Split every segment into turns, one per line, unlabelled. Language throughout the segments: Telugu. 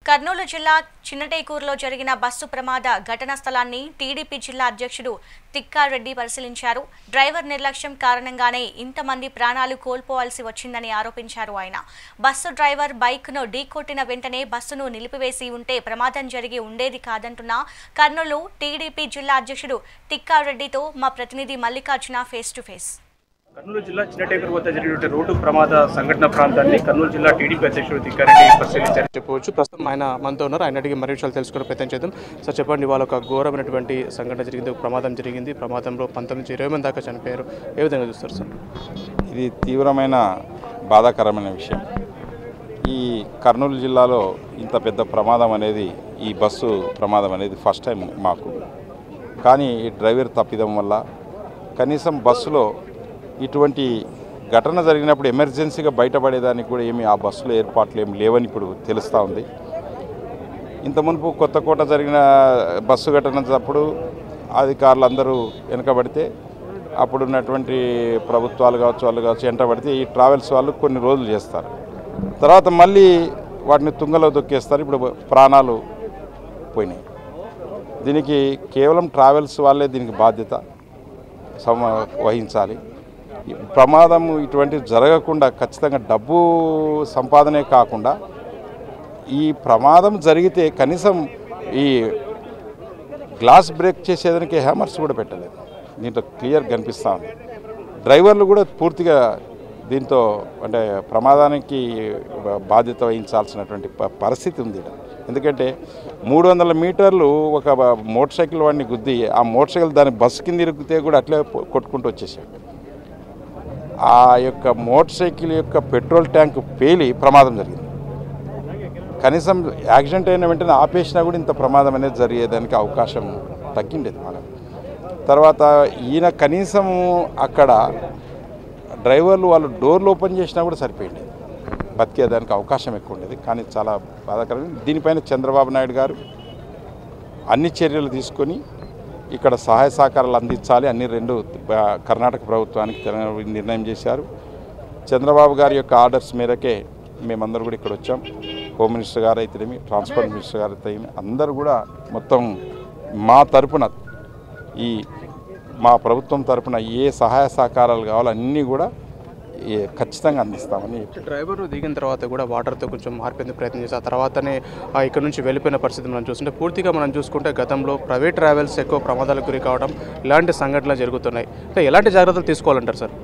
కర్నూలు జిల్లా చిన్నటేకూరులో జరిగిన బస్సు ప్రమాద ఘటనా స్థలాన్ని టీడీపీ జిల్లా అధ్యక్షుడు తిక్కారెడ్డి పరిశీలించారు. డ్రైవర్ నిర్లక్ష్యం కారణంగానే ఇంతమంది ప్రాణాలు కోల్పోవాల్సి వచ్చిందని ఆరోపించారు. ఆయన బస్సు డ్రైవర్ బైక్ను ఢీకొట్టిన వెంటనే బస్సును నిలిపివేసి ఉంటే ప్రమాదం జరిగి ఉండేది కాదంటున్న కర్నూలు టీడీపీ జిల్లా అధ్యక్షుడు తిక్కారెడ్డితో మా ప్రతినిధి Mallikarjuna face to face.
Kurnool జిల్లా చిన్నటేకూరు వద్ద జరిగిన రోడ్డు ప్రమాద సంఘటన ప్రాంతాన్ని కర్నూలు జిల్లా టీడీపీ అధ్యక్షుడు తిక్కారెడ్డి పరిశీలించారు
చెప్పవచ్చు. ప్రస్తుతం ఆయన మనతో ఉన్నారు. ఆయన అడిగి మరిన్ని విషయాలు తెలుసుకునే ప్రయత్నం చేద్దాం. సార్ చెప్పండి, వాళ్ళ ఒక ఘోరమైనటువంటి సంఘటన జరిగింది, ప్రమాదం జరిగింది. ప్రమాదంలో 19 నుంచి 20 మంది దాకా చనిపోయారు. ఏ విధంగా చూస్తారు సార్?
ఇది తీవ్రమైన బాధాకరమైన విషయం. ఈ కర్నూలు జిల్లాలో ఇంత పెద్ద ప్రమాదం అనేది, ఈ బస్సు ప్రమాదం అనేది ఫస్ట్ టైం మాకు. కానీ ఈ డ్రైవర్ తప్పిదం వల్ల కనీసం బస్సులో ఇటువంటి ఘటన జరిగినప్పుడు ఎమర్జెన్సీగా బయటపడేదానికి కూడా ఆ బస్సులో ఏర్పాట్లు ఏమి లేవని ఇప్పుడు తెలుస్తూ ఉంది. ఇంత మునుపు కొత్తకోట జరిగిన బస్సు ఘటనప్పుడు అధికారులు అందరూ వెనకబడితే అప్పుడున్నటువంటి ప్రభుత్వాలు కావచ్చు, వాళ్ళు కావచ్చు వెంటబడితే ఈ ట్రావెల్స్ వాళ్ళు కొన్ని రోజులు చేస్తారు, తర్వాత మళ్ళీ వాటిని తుంగలో తొక్కేస్తారు. ఇప్పుడు ప్రాణాలు పోయినాయి. దీనికి కేవలం ట్రావెల్స్ వాళ్ళే దీనికి బాధ్యత వహించాలి. ప్రమాదం ఇటువంటివి జరగకుండా ఖచ్చితంగా డబ్బు సంపాదనే కాకుండా ఈ ప్రమాదం జరిగితే కనీసం ఈ గ్లాస్ బ్రేక్ చేసేదానికి హ్యామర్స్ కూడా పెట్టలేదు. దీంట్లో క్లియర్ కనిపిస్తూ ఉంది. డ్రైవర్లు కూడా పూర్తిగా దీంతో అంటే ప్రమాదానికి బాధ్యత వహించాల్సినటువంటి పరిస్థితి ఉంది. ఎందుకంటే 300 మీటర్లు ఒక మోటార్ సైకిల్ వాడిని గుద్ది ఆ మోటార్ సైకిల్ దాని బస్సు కింద ఇరిగితే కూడా అట్లే కొట్టుకుంటూ వచ్చేసాడు. ఆ యొక్క మోటార్ సైకిల్ యొక్క పెట్రోల్ ట్యాంక్ పేలి ప్రమాదం జరిగింది. కనీసం యాక్సిడెంట్ అయిన వెంటనే ఆపేసినా కూడా ఇంత ప్రమాదం అనేది జరిగేదానికి అవకాశం తగ్గిండేది మనం. తర్వాత ఈయన కనీసం అక్కడ డ్రైవర్లు వాళ్ళు డోర్లు ఓపెన్ చేసినా కూడా సరిపోయింది, బతికేదానికి అవకాశం ఎక్కువ ఉండేది. కానీ చాలా బాధాకరం. దీనిపైన చంద్రబాబు నాయుడు గారు అన్ని చర్యలు తీసుకొని ఇక్కడ సహాయ సహకారాలు అందించాలి అన్ని రెండు కర్ణాటక ప్రభుత్వానికి నిర్ణయం చేశారు. చంద్రబాబు గారి యొక్క ఆర్డర్స్ మేరకే మేమందరూ కూడా ఇక్కడ వచ్చాం. హోమ్ మినిస్టర్ గారు అయితేనేమి, ట్రాన్స్పోర్ట్ మినిస్టర్ గారు అయితే అందరూ కూడా మొత్తం మా తరపున మా ప్రభుత్వం తరపున ఏ సహాయ సహకారాలు కావాలో అన్నీ కూడా ఖచ్చితంగా అందిస్తామని.
డ్రైవర్ దిగిన తర్వాత కూడా వాటర్తో కొంచెం మార్పేందుకు ప్రయత్నం చేసి ఆ తర్వాతనే ఇక్కడ నుంచి వెళ్ళిపోయిన పరిస్థితి మనం చూస్తుంటే, పూర్తిగా మనం చూసుకుంటే గతంలో ప్రైవేట్ ట్రావెల్స్ ఎక్కువ ప్రమాదాలకు గురి కావడం, ఇలాంటి సంఘటనలు జరుగుతున్నాయి. అంటే ఎలాంటి జాగ్రత్తలు తీసుకోవాలంటారు సార్?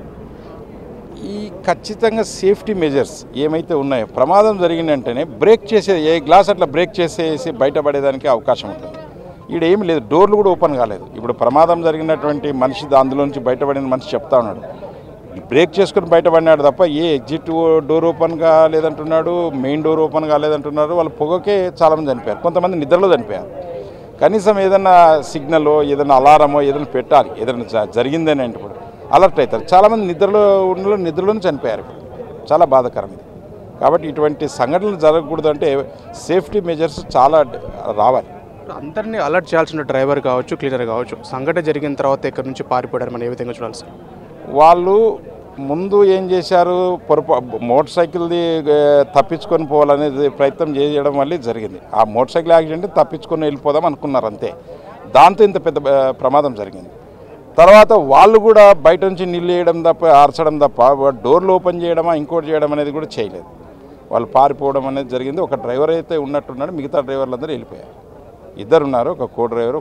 ఈ ఖచ్చితంగా సేఫ్టీ మెజర్స్ ఏమైతే ఉన్నాయో, ప్రమాదం జరిగిన వెంటనే బ్రేక్ చేసే ఏ గ్లాస్ అట్లా బ్రేక్ చేసేసి బయటపడేదానికి అవకాశం ఉంటుంది. ఇక్కడ ఏమి లేదు, డోర్లు కూడా ఓపెన్ కాలేదు. ఇప్పుడు ప్రమాదం జరిగినటువంటి మనిషి అందులో నుంచి బయటపడిన మనిషి చెప్తా ఉన్నాడు, బ్రేక్ చేసుకుని బయటపడినాడు తప్ప ఏ ఎగ్జిట్ డోర్ ఓపెన్ కాలేదంటున్నాడు, మెయిన్ డోర్ ఓపెన్ కాలేదంటున్నారు. వాళ్ళ పొగకే చాలామంది చనిపోయారు, కొంతమంది నిద్రలో చనిపోయారు. కనీసం ఏదైనా సిగ్నలో ఏదైనా అలారమో ఏదైనా పెట్టాలి, ఏదైనా జరిగిందని అంటే ఇప్పుడు అలర్ట్ అవుతారు. చాలామంది నిద్రలోనే చనిపోయారు. ఇప్పుడు చాలా బాధాకరం ఇది. కాబట్టి ఇటువంటి సంఘటనలు జరగకూడదు అంటే సేఫ్టీ మెజర్స్ చాలా రావాలి.
అందరినీ అలర్ట్ చేయాల్సిన డ్రైవర్ కావచ్చు, క్లీనర్ కావచ్చు, సంఘటన జరిగిన తర్వాత ఇక్కడ నుంచి పారిపోయారు మనం ఏ విధంగా చూడాలి సార్?
వాళ్ళు ముందు ఏం చేశారు, మోటార్ సైకిల్ది తప్పించుకొని పోవాలనేది ప్రయత్నం చేయడం వల్ల జరిగింది. ఆ మోటార్ సైకిల్ యాక్సిడెంట్ తప్పించుకొని వెళ్ళిపోదాం అనుకున్నారు అంతే. దాంతో ఇంత పెద్ద ప్రమాదం జరిగింది. తర్వాత వాళ్ళు కూడా బయట నుంచి నీళ్ళు వేయడం తప్ప, ఆర్చడం తప్ప డోర్లు ఓపెన్ చేయడమా ఇంకోటి చేయడం అనేది కూడా చేయలేదు. వాళ్ళు పారిపోవడం అనేది జరిగింది. ఒక డ్రైవర్ అయితే ఉన్నట్టున్నాడు, మిగతా డ్రైవర్లు అందరూ వెళ్ళిపోయారు. ఇద్దరు ఉన్నారు, ఒక కో డ్రైవర్,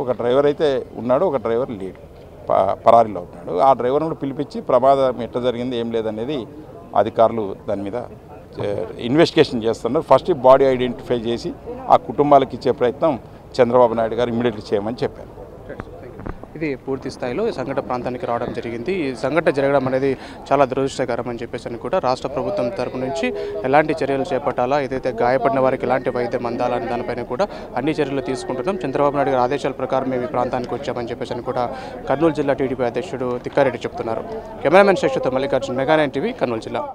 ఒక డ్రైవర్ అయితే ఉన్నాడు, ఒక డ్రైవర్ లీడ్ పరారీలో ఉన్నాడు. ఆ డ్రైవర్ను పిలిపించి ప్రమాదం ఎట్లా జరిగింది ఏం లేదనేది అధికారులు దాని మీద ఇన్వెస్టిగేషన్ చేస్తున్నారు. ఫస్ట్ బాడీ ఐడెంటిఫై చేసి ఆ కుటుంబాలకు ఇచ్చే ప్రయత్నం చంద్రబాబు నాయుడు గారు ఇమ్మీడియట్లీ చేయమని చెప్పారు.
ఇది పూర్తి స్థాయిలో ఈ సంఘటన ప్రాంతానికి రావడం జరిగింది. ఈ సంఘటన జరగడం అనేది చాలా దురదృష్టకరం అని చెప్పేసి కూడా రాష్ట్ర ప్రభుత్వం తరపు నుంచి ఎలాంటి చర్యలు చేపట్టాలా, ఏదైతే గాయపడిన వారికి ఎలాంటి వైద్యం అందాలని దానిపైన కూడా అన్ని చర్యలు తీసుకుంటున్నాం. చంద్రబాబు నాయుడు గారి ఆదేశాల ప్రకారం మేము ఈ ప్రాంతానికి వచ్చామని చెప్పేసి కూడా కర్నూలు జిల్లా టీడీపీ అధ్యక్షుడు తిక్కారెడ్డి చెప్తున్నారు. కెమెరామెన్ శేషుతో మల్లికార్జున, మెగా 9 టీవీ, కర్నూలు జిల్లా.